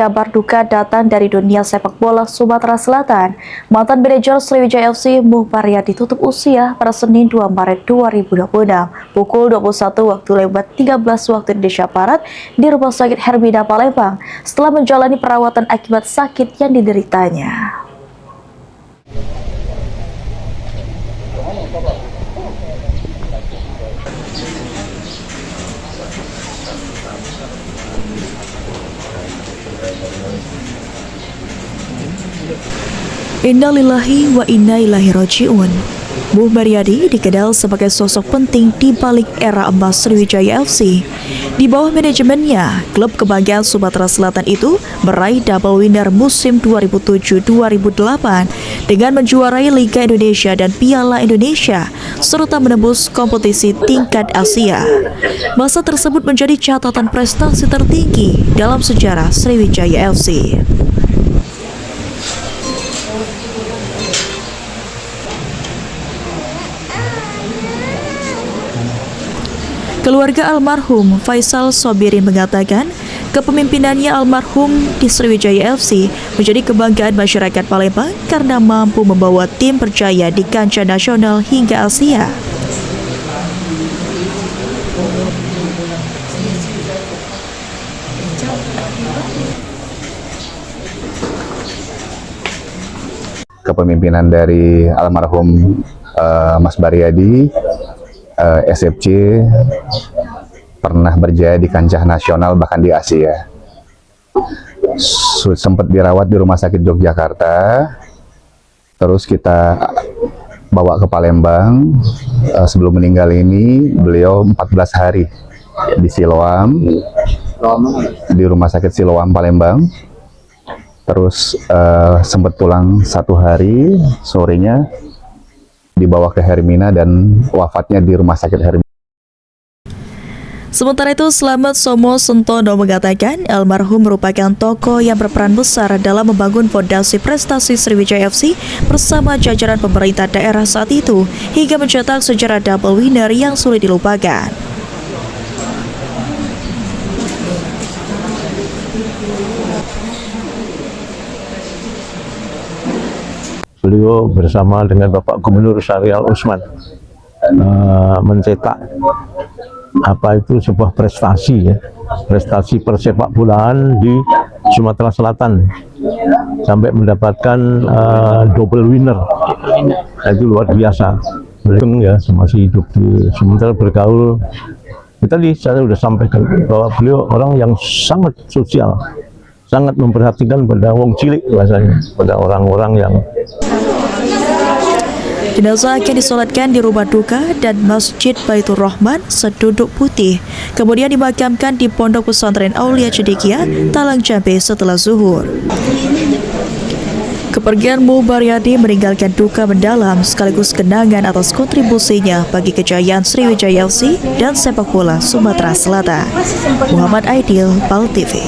kabar duka datang dari dunia sepak bola Sumatera Selatan. Mantan manajer Sriwijaya FC Muhbaria ditutup usia pada Senin 2 Maret 2026 pukul 21 waktu lewat 13 waktu Indonesia Barat di Rumah Sakit Hermina Palembang setelah menjalani perawatan akibat sakit yang dideritanya. Innalillahi wa inna ilaihi raji'un. Muhbaryadi dikenal sebagai sosok penting di balik era emas Sriwijaya FC. Di bawah manajemennya, klub kebanggaan Sumatera Selatan itu meraih double winner musim 2007-2008 dengan menjuarai Liga Indonesia dan Piala Indonesia, serta menembus kompetisi tingkat Asia. Masa tersebut menjadi catatan prestasi tertinggi dalam sejarah Sriwijaya FC. Keluarga almarhum Faisal Sobirin mengatakan, kepemimpinannya almarhum di Sriwijaya FC menjadi kebanggaan masyarakat Palembang karena mampu membawa tim berjaya di kancah nasional hingga Asia. Kepemimpinan dari almarhum Mas Baryadi, SFC pernah berjaya di kancah nasional bahkan di Asia. Sempat dirawat di Rumah Sakit Yogyakarta, terus kita bawa ke Palembang. Sebelum meninggal ini beliau 14 hari di Siloam, di Rumah Sakit Siloam Palembang. Terus sempat pulang 1 hari, sorenya dibawa ke Hermina dan wafatnya di Rumah Sakit Hermina. Sementara itu, Slamet Somo Sentono mengatakan almarhum merupakan tokoh yang berperan besar dalam membangun fondasi prestasi Sriwijaya FC bersama jajaran pemerintah daerah saat itu hingga mencetak sejarah double winner yang sulit dilupakan. Beliau bersama dengan Bapak Gubernur Syahrial Usman mencetak sebuah prestasi, ya, prestasi persepak bolaan di Sumatera Selatan sampai mendapatkan double winner. Itu luar biasa. Beliau ya masih hidup di Sumatera, bergaul. Tadi saya sudah sampaikan bahwa beliau orang yang sangat sosial, sangat memperhatikan pada wong cilik, bahasanya, pada orang-orang yang. Jenazah akan disolatkan di rumah duka dan Masjid Baitur Rahman Seduduk Putih, kemudian dimakamkan di Pondok Pesantren Aulia Cendekia, Talang Jambe setelah zuhur. Kepergian Muhbaryadi meninggalkan duka mendalam sekaligus kenangan atas kontribusinya bagi kejayaan Sriwijaya FC dan sepak bola Sumatera Selatan. Muhammad Aidil, PAL TV.